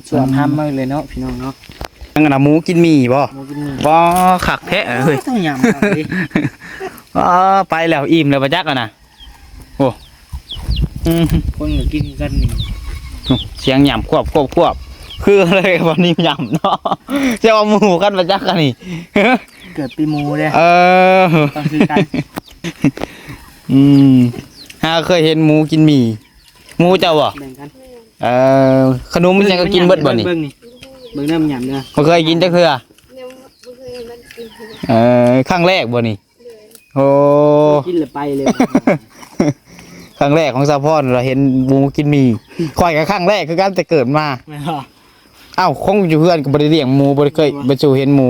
ส่วนทำมาเลยเนาะพี่น้องเนาะนั่นน่ะหมูกินหมี่บ่หมูกินหมี่บ่คักแท้เฮ้ยต้องยำครับดิไปแล้วอิ่มแล้วบ่จักอ่ะนะโอ้คนก็กินกันนี่เสียงยำควบคือเลยวันนี้ยำเนาะจะเอาหมูกันบ่จักกันนี่เกิดปีหมูเด้ต้องคือกันเคยเห็นหมูกินหมี่หมูเจ้าบ่แบ่งกันขนมมันยังก็กินเบิดบ่นี่เบิ่งน้ำยำเด้อบ่เคยกินจักเทื่อครั้งแรกบ่นี่โอ้กินเลยไปเลยครั้งแรกของสะพอนเราเห็นหมูกินหมี่ข่อยก็ครั้งแรกคือกันแต่เกิดมาอ้าวคงอยู่เพื่อนก็บ่ได้เลี้ยงหมูบ่ได้เคยบ่สู่เห็นหมู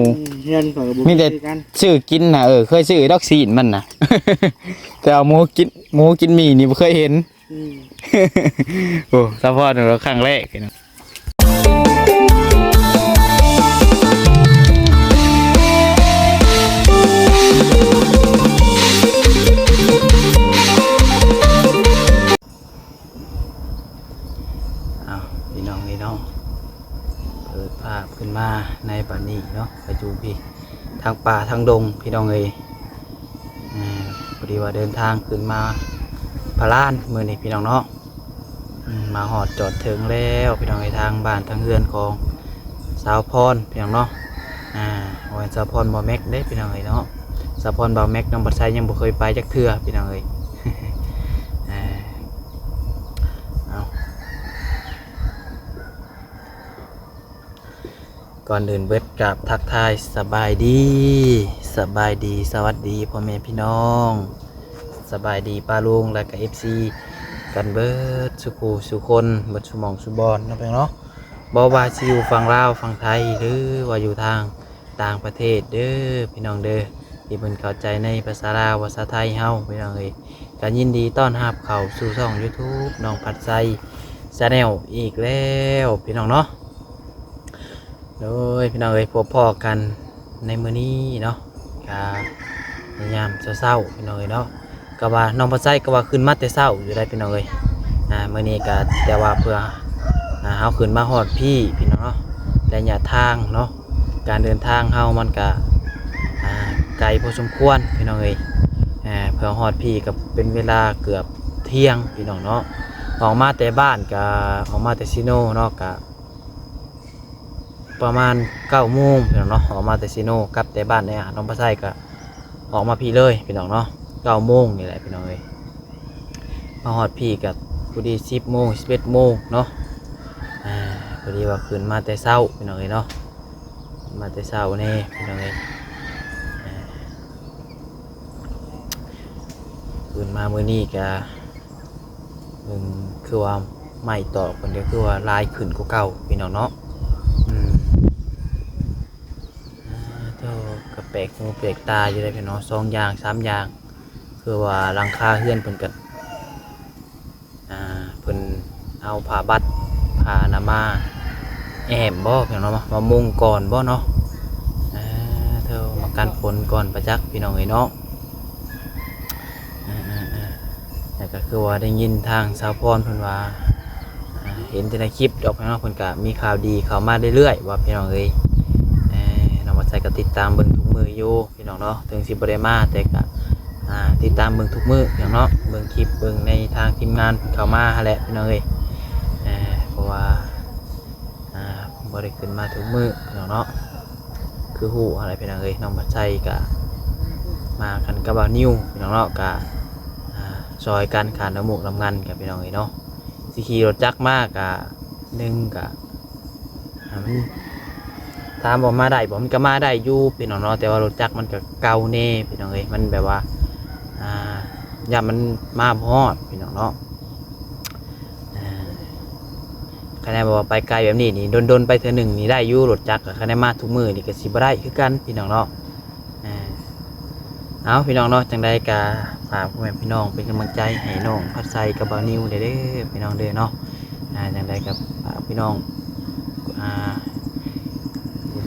มีแต่ชื่อกินน่ะเคยซื้อดอกซีนมันน่ะแต่เอาหมูกินหมี่นี่บ่เคยเห็นโอ้สะพอนเราครั้งแรกเนาะพี่น้องเปิดภาพขึ้นมาในป่านี้เนาะไปจูพี่ทางป่าทางดงพี่น้องเลยพอดีว่าเดินทางขึ้นมาพาล้านมือนี่พี่น้องเนาะมาหอดจอดถึงแล้วพี่น้องในทางบ้านทางเรือนของสาวพรพี่น้องเนาะวันสาวพรบ่าวแม็กได้พี่น้องเลยเนาะสาวพรบ่าวแม็กน้องปัดไซยังบ่เคยไปจักเทื่อพี่น้องเลยก่อนอื่นเบิดกับทักทายสบายดีสวัสดีพ่อแม่พี่น้องสบายดีป้าลุงและกับFCกันเบิดสุคนเบิดสุมองสุบอนนะเพื่อนเนาะบ่ว่าสิอยู่ฝั่งลาวฝั่งไทยหรือว่าอยู่ทางต่างประเทศเด้อพี่น้องเด้อที่เพิ่นเข้าใจในภาษาลาวภาษาไทยเฮาพี่น้องเอ้ยกันยินดีต้อนรับเข้าสู่ช่อง YouTube น้องผัดไซChannelอีกแล้วพี่น้องเนาะโดยพี่น้องเอ้ยพบพ่อกันในมื้อนี้เนาะกับยามเช้าพี่น้องเอ้ยเนาะก็ว่าน้องปัจจัยก็ว่าขึ้นมาแต่เช้าอยู่ได้พี่น้องเอ้ยมื้อนี้ก็แต่ว่าเพื่อเฮาขึ้นมาฮอดพี่น้องเนาะระยะทางเนาะการเดินทางเฮามันก็ไกลพอสมควรพี่น้องเอ้ยเพื่อฮอดพี่ก็เป็นเวลาเกือบเที่ยงพี่น้องเนาะออกมาแต่บ้านก็ออกมาแต่ซิโนเนาะก็ประมาณ9 โมงพี่น้องเนาะออกมาแต่ซีโนกลับแต่บ้านเนี่ยน้องปลาไส้ก็ออกมาพี่เลยพี่น้องเนาะ9 โมงนี่แหละพี่น้องเลยมาฮอดพี่กับพอดี10 โมง11 โมงเนาะพอดีว่าขึ้นมาแต่เช้าพี่น้องเลยเนาะมาแต่เช้าแน่พี่น้องเลยขึ้นมามื้อนี้ก็คือว่าไม่ต่อคนเดียวคือว่าลายขึ้นกว่าเก่าพี่น้องเนาะกับแปลกหูแปลกตาอยู่ได้พี่น้อง2 อย่าง 3 อย่างคือว่าหลังคาเฮือนเพิ่นกันเพิ่นเอาผ้าบัดผ้าอนามาแอบบ่พี่น้องมามุงก่อนบ่เนาะเธอมากันฝนก่อนประจักษ์พี่น้องเอ้ยเนาะแต่ก็คือว่าได้ยินทางสาวพรเพิ่นว่าเห็นแต่ในคลิปดอกพี่น้องเพิ่นก็มีข่าวดีเข้ามาเรื่อยๆว่าพี่น้องเอ้ยใส่ก็ติดตามเบิ่งทุกมืออยู่พี่น้องเนาะถึงสิบ่ได้มาแต่ก็ติดตามเบิ่งทุกมือพี่น้องเนาะเบิ่งคลิปเบิ่งในทางทีมงานเข้ามาแหละพี่น้องเอ้ยเพราะว่าบ่ได้ขึ้นมาทุกมือพี่น้องเนาะคือฮู้อะไรพี่น้องเอ้ยน้องบัดใจก็มากันกับบ่าวนิวพี่น้องเนาะก็ซอยกันขานน้ำมูกน้ำงันกับพี่น้องเอ้ยเนาะสิขี่รถจักรมากก็1ก็มันถามบอกมาได้บอกมันก็มาได้อยู่พี่น้องเนาะแต่ว่ารถจักรมันก็เก่าแน่พี่น้องเอ้ยมันแบบว่าอย่ามันมาพอดพี่น้องเนาะคะแนนบอกว่าไปไกลแบบนี้นี่โดนไปเธอหนึ่งนี่ได้อยู่รถจักรคะแนนมาทุกมือนี่ก็สิบ่ได้คือกันพี่น้องเนาะเอาพี่น้องเนาะจังได้กาฝากพ่อแม่พี่น้องเป็นกำลังใจให้น้องพัดไซกับบ่าวนิวเด้อพี่น้องเด้อเนาะจังได้กับพี่น้อง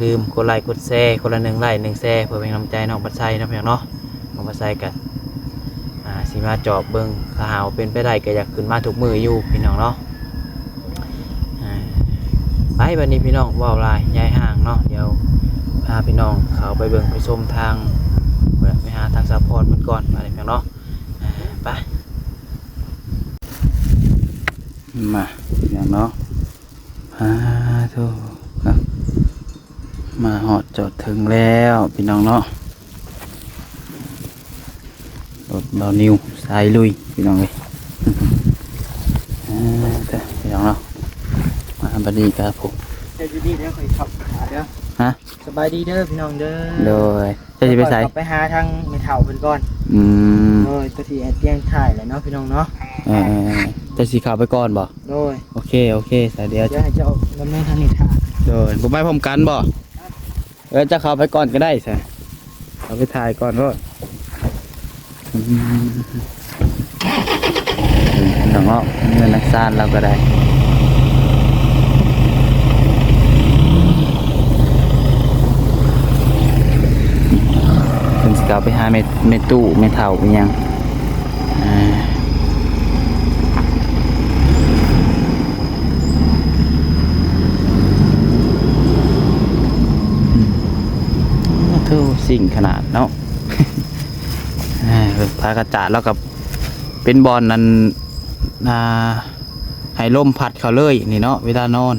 ลืมกดไลค์กดแชร์คนละ1 ไลค์ 1 แชร์เพื่อเป็นกำลังใจน้องปัดไซนะพี่น้องเนาะน้องปัดไซกันสิมาจอบเบิ้งถ้าหาเป็นไปได้ก็อยากขึ้นมาทุกมืออยู่พี่น้องเนาะ บัดนี้พี่น้องเว้าหลายย้ายห่างเนาะเดี๋ยวพาพี่น้องเขาไปเบิ่งไปชมทางไปหาทางซัพพอร์ตมันก่อนมาเลยพี่น้องเนาะไปมาอย่างเนาะโธ่ครับมาหอดจอดถึงแล้วพี่น้องเนาะรถเบานิวสายลุยพี่น้องเลยพี่น้องเนาะมาบัดนี้ครับผม สบายดีเด้อคอยขับหาเด้อ ฮะ สบายดีเด้อพี่น้องเด้อ โดยจะไปใส่ ไปหาทางเมทัลเพิ่นก่อน โดยตัวที่เตียงถ่ายแหละเนาะพี่น้องเนาะ จะสีขาวไปก่อนบ่ โดย โอเคสายเดียว เดี๋ยวให้เจ้าดำเนินทางนี้ถ่าย โดยผมไปพร้อมกันบ่จะเข้าไปก่อนก็ได้ใช่เอาไปถ่ายก่อนก็น้องเนาะเงินนักซ่านเราก็ได้เป็นสิกาวไปหาเมตู้เมเท่าเป็นยังทู่สิ่งขนาดเนาะ พากระจาดแล้วกับเป็นบอลนั้นให้ลมพัดเขาเลยนี่เนาะเวลานอน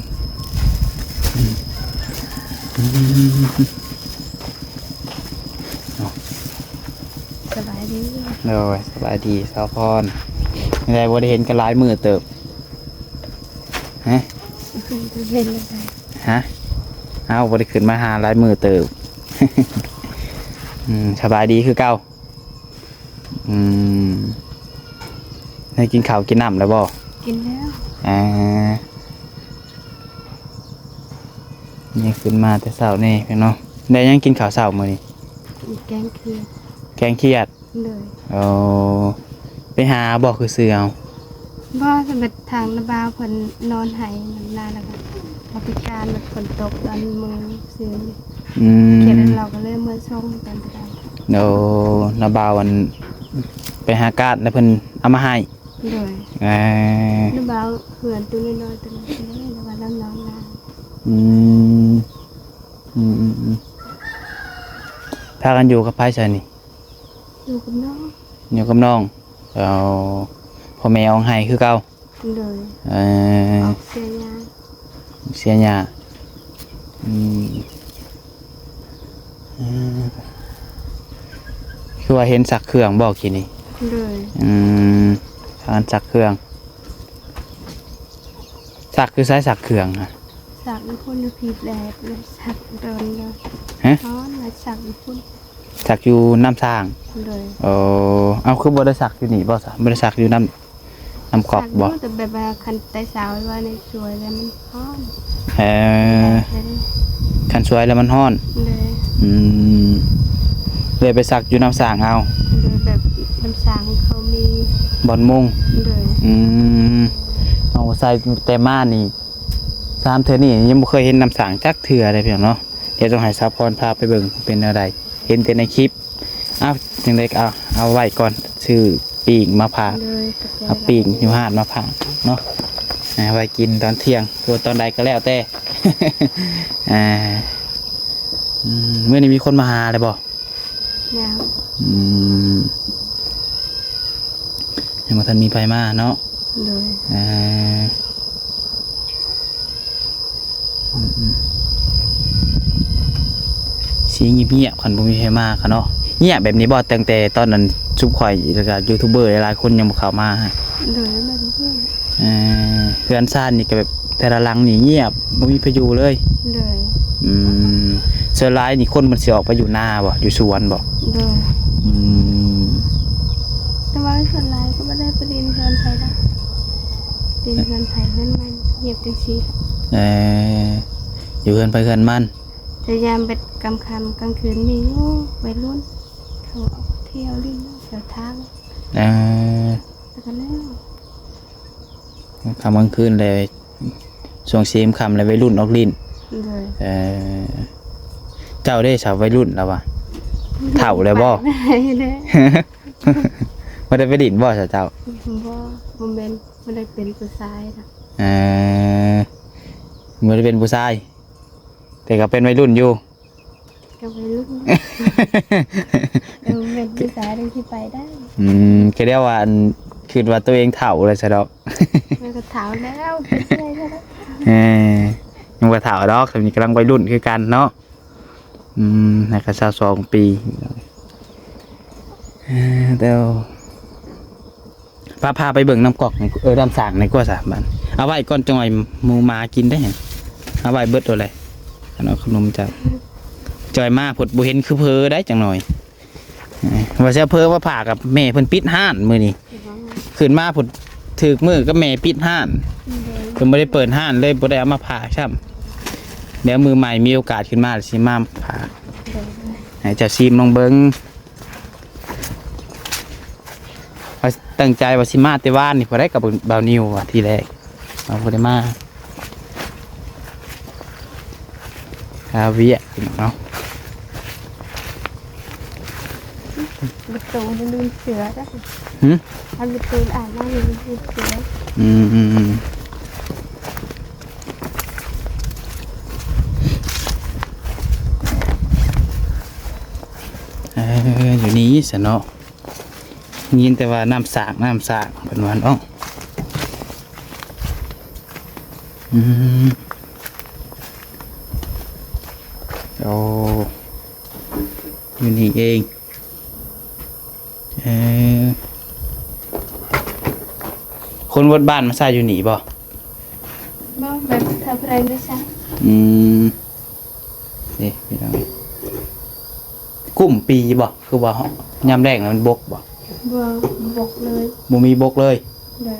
สบายดี เลยสบายดีสาวพรไม่ได้บ่ได้เห็นกันหลายมือเติบฮะ เห็นเลย ฮะเอาบ่ได้ขึ้นมาหาหลายมือเติบ สบายดีคือเก่าได้กินข้าวกินน้ำแล้วบ่ กินแล้ว นี่ขึ้นมาแต่เช้านี่พี่น้องได้ยังกินข้าวเช้ามื้อนี้ แกงเขียด แกงเขียด เลย เอาไปหาบ่คือซื้อเอา บ่สำเร็จทางระบาวเพิ่นนอนไหน้ำลายแล้วก็เอาไปการมันฝนตกตอนมือซื้อเขียดแล้วเราก็เลยเมื่อช่องกันไป เดี๋ยวนาบาวันไปหากาดแล้วเพิ่นเอามาให้ เลย ระบาวเขื่อนตัวน้อยๆตัวนี้แล้วก็น้ำน้องนาง พากันอยู่กับไผซะนี่ อยู่กับน้อง อยู่กับน้องเอาพ่อแม่เอาให้คือเก่า เลยออกเสียยา เสียหญ้าคือว่าเห็นสักเครื่องบอกกินนี่ เลย ทานสักเครื่องสักคือใช้สักเครื่องฮะ สักเป็นคนผิดแหลกเลยสักโดนเลย ฮะ อ๋อแล้วสักเป็นคน สักอยู่น้ำสร้าง เลย เอาคือบ่ได้สักอยู่นี่บ่ซะบ่ได้สักอยู่น้ำกอกบ่ แต่แบบว่าคันไตสาวว่าในสวยแล้วมันพร้อม คันสวยแล้วมันฮ้อน เลย เลยไปสักอยู่น้ำสร้างเอา เลยแบบน้ำสางเขามี บ่อนมุง เลย เอาใส่แต่มานี่3เทื่อนี่ยังบ่เคยเห็นน้ำสร้างจักเทื่อเลยเพียงเนาะเดี๋ยวต้องให้สาวพรพาไปเบิ่งเป็นอะไรเห็นแต่ในคลิปจังได๋ก็เอาไว้ก่อนชื่อปีกมาผ่า เลย เอาปีกอยู่หาดมาผ่าเนาะไว้กินตอนเที่ยงตัวตอนใดก็แล้วแต่ เมื่อนี้มีคนมาหาเลยบ่ ยาว ยังมาทันมีไฟมาเนาะ เลย สีเงียบๆคันบ่มีไฟมาค่ะเนาะเงียบแบบนี้บ่ตั้งแต่ตอนนั้นชุบข่อยแล้วก็ยูทูบเบอร์หลายๆคนยังบ่เข้ามาฮะ เลยแบบเพื่อน เพื่อนซ่านนี่ก็แบบแต่ละหลังนี่เงียบบ่มีพายุเลย เลย เสื้อลายนี่คนมันสิออกไปอยู่หน้าบ่อยู่สวนบ่ เลยแต่ว่าส่วนลายก็ไม่ได้ประเด็นเกินไปแล้วเดินเกินไปนั่นมันเงียบจังซี่ อยู่เพื่อนไปเพื่อนมัน แต่ยามเป็นกลางค่ำกลางคืนมีวัยรุ่นเขาออกเที่ยวลิ้นแถวทางแล้วก็แล้ว คำกลางคืนเลยช่วงเสียมคำเลยวัยรุ่นออกลิ้น เลย เจ้าได้สาววัยรุ่นแล้ววะเถ่าเลยบ่ ไม่ได้ ไม่ได้ไปดินบ่เจ้า บ่โมเมนต์ไม่ได้เป็นผู้ชายนะ บ่ได้เป็นผู้ชายแต่ก็เป็นวัยรุ่นอยู่ ก็ไปรุ่นเป็นผู้ชายได้ที่ไปได้ ก็เรียกว่าคิดว่าตัวเองเฒ่าเลยซะดอก มันก็ถามแล้วเป็นใช่แล้ว ยังว่าเฒ่าดอกแต่นี่กำลังวัยรุ่นคือกันเนาะในกระชา2 ปีเดี๋ยวพาไปเบิ่งน้ำกอกน้ำสางในกว่า3 บาทเอาไว้ก่อนจอยหมูหมากินได้เห็นเอาไว้เบิดตัวเลยอันเอาขนมจับจอยมาผดบุเห็นคือเพอได้จังหน่อยว่าจะเพอว่าผ่ากับแม่เพิ่นปิดห้านมื้อนี้ขึ้นมาผดถึกมือกับแม่ปิดห้านเพิ่นบ่ได้เปิดห้านเลยบ่ได้เอามาผ่าซ้ำเดี๋ยวมือใหม่มีโอกาสขึ้นมาสิมาผ่าให้เจ้าซีมลองเบิ่งตั้งใจว่าสิมาแต่ว่านนี่พอได้กับบ่าวนิวว่าทีแรกเอาบ่ได้มาเวียเนาะ ประตูมันลืมเสือได้ หืม ทำประตูอ่านว่าลืมเสือ อยู่นี้สะเนาะยินแต่ว่าน้ำสากเป็นวันอ้อโอ้อยู่นี่เองคนวัดบ้านมาใส่อยู่นี่บ่ บ่แบบทำอะไรไม่ใช่ นี่พี่น้องกุ้มปีบ่คือว่ายามแรกมันบกบ่ บ่บอกเลย บ่มีบกเลย เลย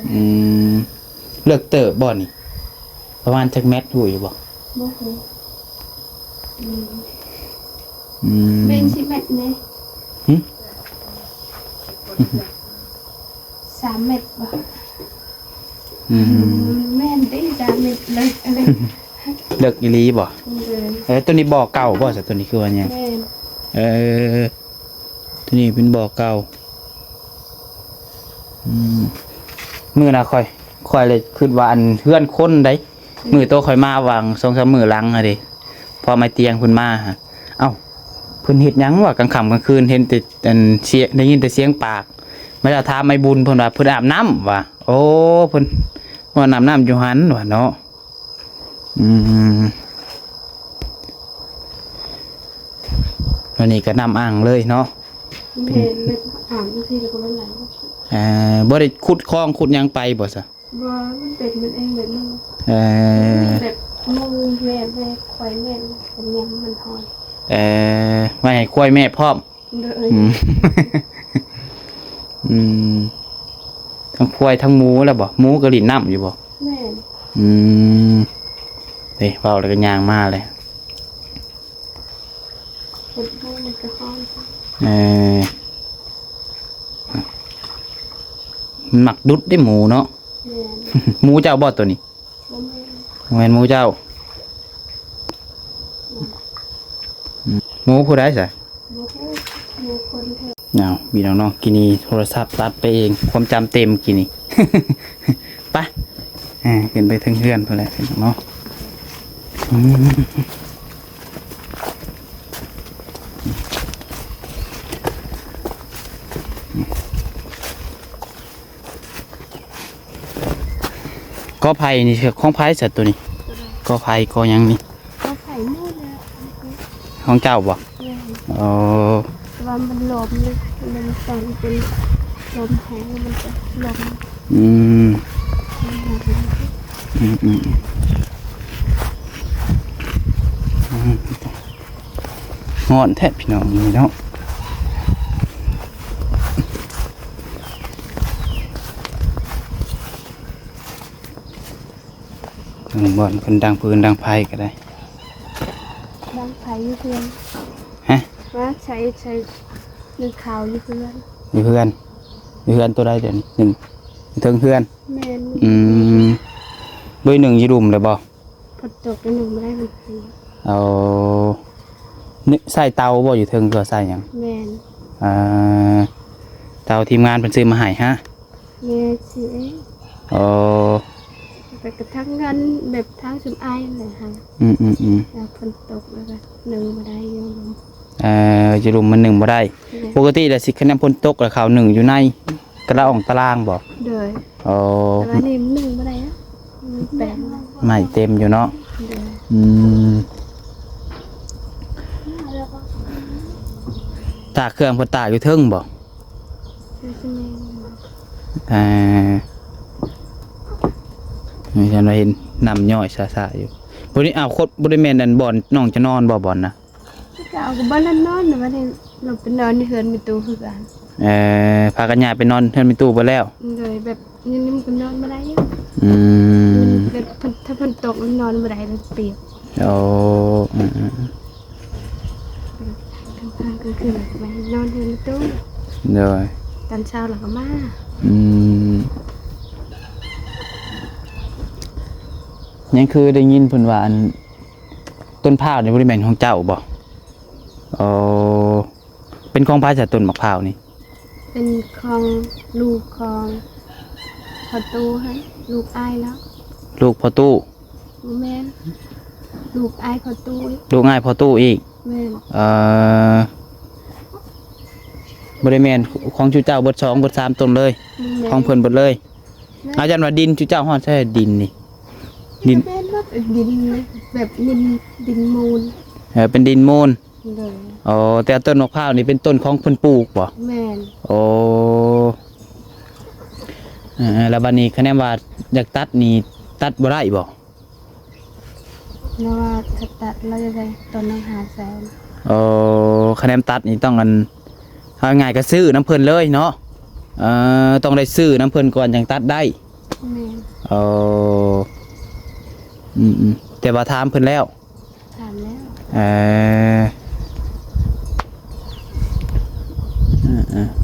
เลือกเติบบ่นี่ประมาณจักแมตรอยู่บ่ บ่ฮู้เป็นสิเม็ดเนี่ย3 เม็ดบ่แม่นได้3 เม็ดเลยอะไร เลือกอีหลีบ่ เลย ตัวนี้บ่อเก่าบ่ซะตัวนี้คือว่าหยัง แม่น ตัวนี้เป็นบ่อเก่ามื้อน่ะค่อยเลยคิดว่าอันเฮือนคนได้มื้อโตค่อยมาวาง2-3 มื้อหลังอะเด้พอมาเตียงเพิ่นมาฮะเอ้าเพิ่นเฮ็ดหยังวะกลางค่ำกลางคืนเห็นแต่อันเสียงได้ยินแต่เสียงปากไม่ได้ถามไม่บุญเพิ่นว่าเพิ่นอาบน้ำว่ะโอ้เพิ่นว่าอาบน้ำอยู่หันว่ะเนาะวันนี้ก็น้ำอ่างเลยเนาะ แม่นแบบอ่านทีละคนละหลาย บ่ได้ขุดคลองขุดหยังไปบ่ซะ บ่มันเป็นมันเองแบบนี้ แบบมือแม่ควายแม่เป็นยังมันหอย ไว้ให้ควายแม่พร้อม เลย ทั้งควายทั้งหมูแล้วบ่หมูก็ลิ้นน้ำอยู่บ่ แม่ เฮ้ยเว้าแล้วก็ย่างมาเลย เป็นพวกมันกระห้อง มันหมักดุดได้หมูเนาะ แม่ หมูเจ้าบ่ตัวนี้ บ่แม่ แม่นหมูเจ้าหมูผู้ใดซะ บ่ฮู้มีคนเถอะ เอาพี่น้องๆกินนี่โทรศัพท์ตัดไปเองความจำเต็มกินนี่ ไปขึ้นไปถึงเฮือนพุ่นแหละพี่น้องเนาะก็ไผ่นี่คือของไผ่สัตว์ตัวนี้ก็ไผ่ก็ยังนี่ ก็ไข่มูดแล้ว ของเจ้าบ่ แม่ อ๋อ ว่ามันลมนี่มันสั่นเป็นลมแห้งมันจะลม งอนแทบพี่น้องนี่เนาะบ่อนคนดังปืนดังไฟก็ได้ บางไผ่อยู่เพื่อน ฮะ ว่าใช้หนึ่งข่าวอยู่เพื่อน อยู่เพื่อนตัวใดเดี๋ยวนี้1ถึงเพื่อน แม่น เบอร์ 1อยู่ดุมเลยบ่ พอตกไปหนึ่งไม่ได้มันคือ เอานี่ใส่เตาบ่อยู่เทิงก็ใส่หยัง แม่น เตาทีมงานเพิ่นซื้อมาให้ฮะ แม่สิเอ๊ะ อ๋อ ไป กระทั่งกันแบบทางสุมไอเลยค่ะ แล้วฝนตกแล้วก็หนึ่งมาได้ยังลม จะรุมมันหนึ่งบ่ได้ปกติแต่สิคะแนนพ้นตกแล้วเขาหนึ่งอยู่ในกระอ่องตารางบ่ เดย โอ้ แต่ว่านี่หนึ่งมาได้นะแปด ไม่เต็มอยู่เนาะ เดย ตากเครื่องเพิ่นตากอยู่เทิงบ่ คือใช่ไหม นี่ฉันเห็นนำย่อยซาๆอยู่บ่นี้เอาคนบ่ได้แม่นอันบ่อนน้องจะนอนบ่บ่อนนะ ก็เอากับบ้านนั่นนอนแต่ว่าเนี่ยเราไปนอนในเฮือนมีตู้คือกัน พากันย้ายไปนอนเฮือนมีตู้บ่แล้ว เลยแบบนี่มันก็นอนมาได้ยัง แบบถ้าฝนตกมันนอนมาได้แล้วเปียก โอ้ กลางคืนไปนอนเฮือนมีตู้ เด้อ ตอนเช้าเราก็มา ยังคือได้ยินเพิ่นว่าอันต้นพร้าวนี่บ่ได้แม่นของเจ้าบ่โอ้เป็นของพายจากต้นมะพร้าวนี่ เป็นของลูกของพอตู้ให้ลูกอายแล้ว ลูกพ่อตู้ แม่นลูกอายพอตู้อีก ลูกง่ายพ่อตู้อีก แม่น บ่ได้แม่นของชูเจ้าเบิด2เบิด3ต้นเลยของเพิ่นเบิดเลยอาจารย์ว่าดินชูเจ้าฮอดใช่ดินนี่ดิน แม่นว่าดินแบบดินมูล เป็นดินมูล เลย อ๋อแต่ต้นมะพร้าวนี่เป็นต้นของเพิ่นปลูกบ่ แม่น โอ้แล้วบัดนี้คะแนนว่าอยากตัดนี่ตัดบ่ได้บ่ แล้วว่าถ้าตัดเราจะได้ต้นนึง500,000 โอ้คะแนนตัดนี่ต้องอันเอาง่ายก็ซื้อน้ำเพิ่นเลยเนาะต้องได้ซื้อน้ำเพิ่นก่อนจังตัดได้ แม่น โอ้แต่ว่าถามเพิ่นแล้ว ถามแล้ว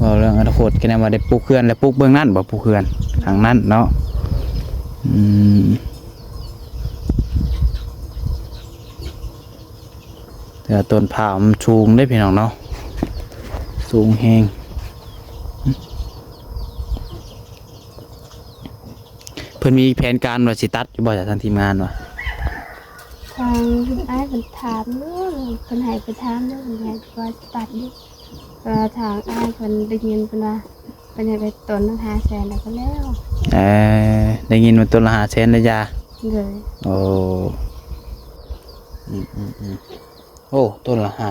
ว่าเรื่องอนาคตคะแนนว่าได้ปลูกเขื่อนและปลูกเบื้องนั้นบ่ปลูกเขื่อนทางนั้นเนาะแต่ต้นผามันสูงได้พี่น้องเนาะสูงแฮงเพิ่นมีแผนการว่าสิตัดอยู่บ่จากทางทีมงานว่ะ ทางคุณอ้ายเป็นถามเรื่องคนให้ไปถามเรื่องคนให้ว่าตัดดิทางอ้ายคนได้ยินเป็นว่าเป็นยังไงต้นนึง500,000แล้วก็แล้ว ได้ยินว่าต้นละ500,000เลยจ้ะ เลย โอ้โอ้ต้นละ500,000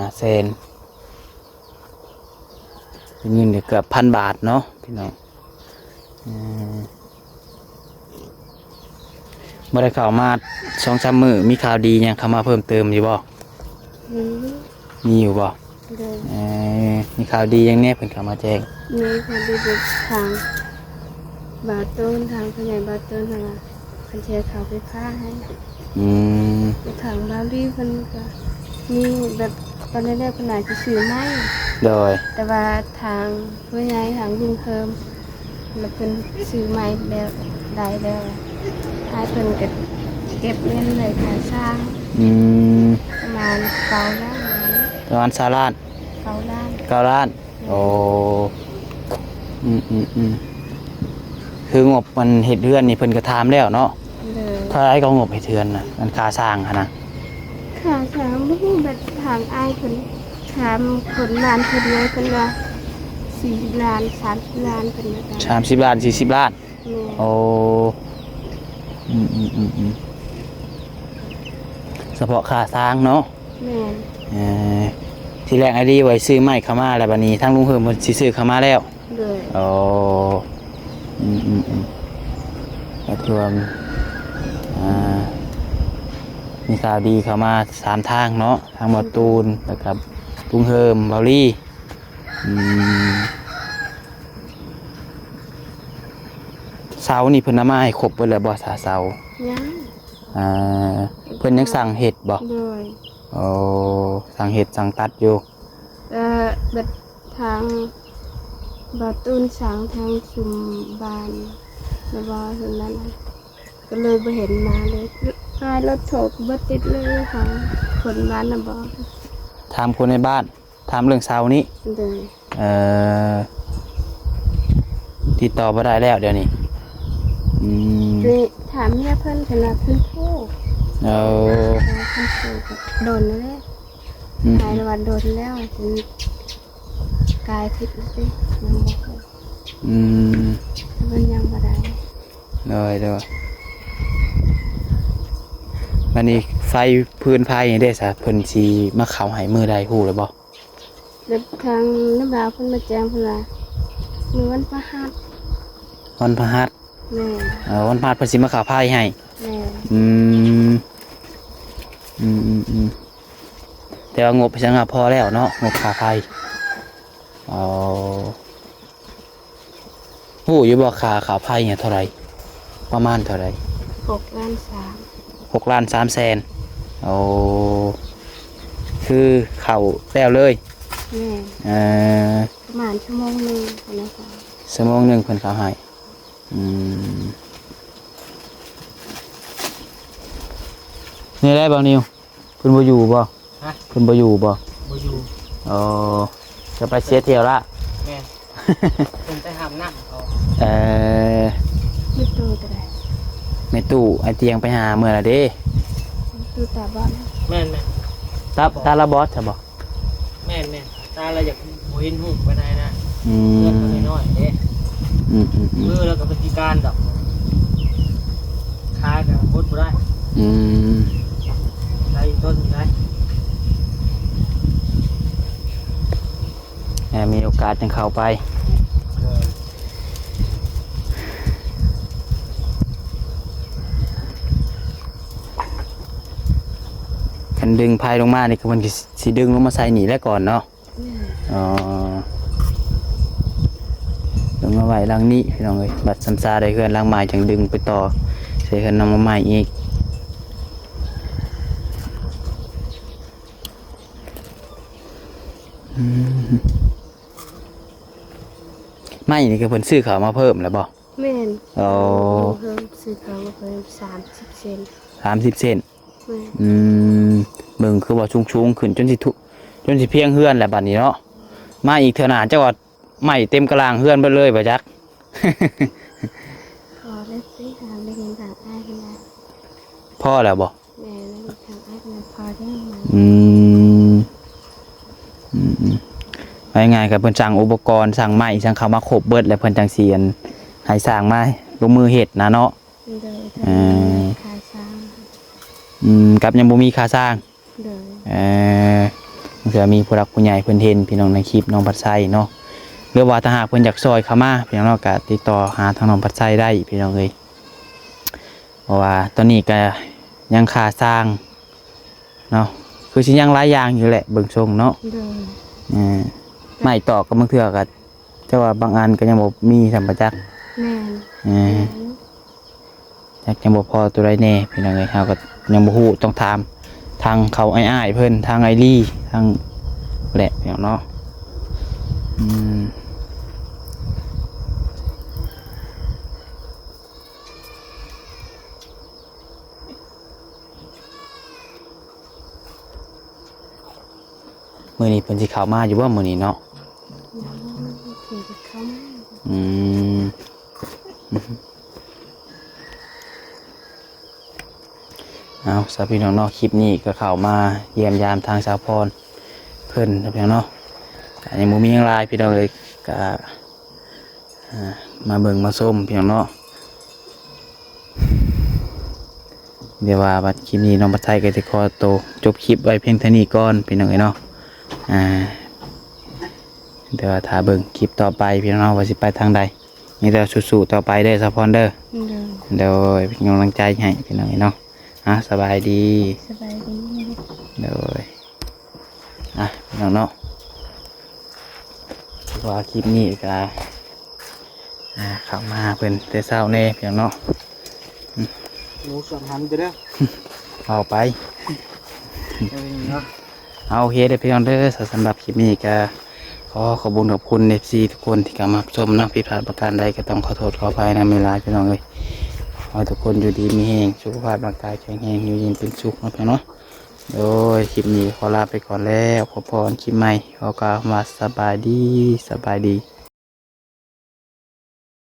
ได้ยินเดี๋ยวเกือบ1,000 บาทเนาะพี่น้องบ่ได้เข้ามา2-3 มื้อมีข่าวดีหยังเข้ามาเพิ่มเติมอยู่บ่ นี่ มีอยู่บ่ เลย มีข่าวดีหยังแน่เพิ่นเข้ามาแจ้ง นี่คนดีบุกทางบาต้นทางขยายบาต้นทางคันเชียร์เขาไปผ้าให้ ทางบารี่เพิ่นก็มีแบบตอนแรกๆเพิ่นอาจจะซื้อไม้ โดย แต่ว่าทางผู้ใหญ่ทางลุงเพิ่มแล้วเพิ่นซื้อไม้แล้วได้แล้วให้เพิ่นก็เก็บเงินเลยค่าสร้างประมาณ9 ล้าน ประมาณ3 ล้าน 9 ล้าน 9 ล้านโอ้คืองบมันเฮ็ดเรือนนี่เพิ่นก็ถามแล้วเนาะ เลย ถ้าไอ้ก็งบเฮ็ดเรือนน่ะมันค่าสร้างหั่นน่ะ ค่าสร้างบ่ฮู้แบบทางอ้ายเพิ่นถามคนบ้านเพิ่นเลยเพิ่นว่า40 ล้าน30 ล้านเพิ่นว่า 30 ล้าน40 ล้าน แม่ โอ้เฉพาะค่าสร้างเนาะ แม่น ทีแรกไอ้ดีไว้ซื้อไม้เข้ามาแล้วบัดนี้ทางลุงเฮิมเพิ่นสิซื้อเข้ามาแล้ว เลย โอ้ก็คือว่ามีข่าวดีเข้ามา3 ทางเนาะทางหมอตูนแล้วกับลุงเฮิมเบาลี่เสานี่เพิ่นนำมาให้ครบเบิดแล้วบ่เสา ยัง เพิ่นยังสั่งเห็ดบ่ เลย โอ้สั่งเห็ดสั่งตัดอยู่ แบบทางบาตูนสางทางชุมบานแล้วว่าเห็นนั้นก็เลยไปเห็นมาเลยกายรถโถกบัติดเลยของคนบ้านนะบอก ถามคนในบ้านถามเรื่องเสานี้ เลย ติดต่อบ่ได้แล้วเดี๋ยวนี้ นี่ท ถามเมียเพิ่นเพิ่นว่าเพิ่นพูด เอา เพิ่นพูดก็โดนแล้วแหละ อืม หายวันโดนแล้วจนกายทิพย์แล้วสิยังบ่พอ อืม มันยังบ่ได้ เลยวันนี้ไฟพื้นไฟอย่างได้ซะเพิ่นสิมาเข้าให้มือใดฮู้แล้วบ่ แล้วทางน้ำลาวเพิ่นมาแจ้งเพิ่นว่ามื้อวันพฤหัส วันพฤหัส แม่ วันพฤหัสเพิ่นสิมาเข้าไฟให้ แม่ อืมแต่ว่างบจังพอแล้วเนาะงบค่าไฟเอาฮู้อยู่บ่ค่าไฟเนี่ยเท่าไหร่ประมาณเท่าไหร่ 6 ล้าน 6 ล้าน3แสนเอาคือเข้าแล้วเลย 3แม่ เอ่อ ประมาณชั่วโมงหนึงเพิ่นนะคะ ชั่วโมงหนึงเพิ่นเข้าให้นี่ได้บ่นิวเพิ่นบ่อยู่บ่ ฮะ เพิ่นบ่อยู่บ่ บ่อยู่ อ๋อจะไปเสียเที่ยวละ แม่เป็นไปหามน้ำเขา เอ่อ มีตู้ก็ได้ แม่ตู้ไอเตียงไปหาเมื่อละเด้ ตู้ตาบ้าน แม่นแม่ ตาละบอสจะบอก แม่นแม่ตาเราอยากบ่เห็นหูไปไหนนะ อื เลือด ม มันน้อยๆเด้ มือแล้วก็เป็นพิการดอกขาก็พดบ่ได้ อืม ได้ต้นได้ มีโอกาสจังเข้าไปคันดึงพายลงมานี่คือมันสิดึงลงมาใส่หนีแล้วก่อนเนาะ แม่ อ๋อลงมาไว้หลังนี้พี่น้องเอ้ยบัดซ้ำซาได้เพื่อนหลังไม้จังดึงไปต่อใส่เพื่อนนำมาใหม่อีกไม่นี่คือเพิ่นซื้อเขาวมาเพิ่มแล้วบ่ แม่น อ๋อ เพิ่มซื้อเขามาเพิ่ม30 เซน 30 เซน แม่ เบิ่งคือว่าชุงๆขึ้นจนสิเพียงเฮือนแหละบัดนี้เนาะมาอีกเทื่อหน้าเจ้าว่าไม่เต็มกระลางเฮือนเบิดเลยบ่จัก พอได้สิหาได้เงินทางอ้ายขึ้นมา พ่อแล้วบ่ แม่ได้เงินทางอ้ายขึ้นมาพอได้มา ไปง่ายกับเพิ่นสั่งอุปกรณ์สั่งไม้สั่งเข้ามาครบเบิดแล้วเพิ่นจังสิอันให้สร้างมาลงมือเฮ็ดนะเนาะ โดย เอ่อ คาช้าง กับยังบ่มีค่าสร้าง โดย เผื่อมีผู้รักผู้ใหญ่เพิ่นเห็นพี่น้องในคลิปน้องปัดไส้เนาะหรือว่าถ้าหากเพิ่นอยากซอยเข้ามาพี่น้องก็ติดต่อหาทางน้องปัดไส้ได้พี่น้องเอ้ยเพราะว่าตอนนี้ก็ยังค่าสร้างเนาะคือสิยังหลายอย่างอยู่แหละเบิ่งทรงเนาะ โดย ไม่ตอกก็บางเทื่อก็แต่ว่าบางอันก็ยังบ่มีสัมปจักษ์ แม่น จักยังบ่พอตัวใดแน่พี่น้องเอ้ยเฮาก็ยังบ่ฮู้ต้องถามทางเขาอ้ายๆเพิ่นทางไอรี่ทางแหละพี่น้องเนาะมื้อนี้เพิ่นสิเข้ามาอยู่บ่มื้อนี้เนาะ ถึงจะเข้ามา เอาสาวพี่น้องเนาะคลิปนี้ก็เข้ามาเยี่ยมยามทางสาวพรเพิ่นนะพี่น้องเนาะอันนี้บ่มีหยังหลายพี่น้องเลยก็มาเบิ่งมาส้มพี่น้องเนาะเดี๋ยวว่าบัดคลิปนี้น้องปัดไทยก็จะขอตัวจบคลิปไว้เพียงเท่านี้ก่อนพี่น้องเอ้ยเนาะเดี๋ยวถ้าเบิ่งคลิปต่อไปพี่น้องเนาะว่าสิไปทางใดมีแต่สู้ๆต่อไปเด้อสาวพรเด้อ โดย เดี๋ยวเป็นกำลังใจให้พี่น้องเนาะสบายดี สบายดี เดี๋ยวพี่น้องเนาะว่าคลิปนี้ก็เข้ามาเป็นแต่เศร้าแน่พี่น้องเนาะ หนูสอนหันไปเด้อ เอาไป เนาะ เอาโอเคเด้อพี่น้องเด้อสำหรับคลิปนี้ก็ขอขอบคุณขอบคุณFCทุกคนที่เข้ามาชมนะผิดพลาดประการใดก็ต้องขอโทษขออภัยนะเวลาพี่น้องเลยขอให้ทุกคนอยู่ดีมีแรงสุขภาพร่างกายแข็งแรงอยู่เย็นเป็นสุขนะพี่น้องเนาะโดยคลิปนี้ขอลาไปก่อนแล้วขอพรคลิปใหม่ขอกล่าวว่าสบายดี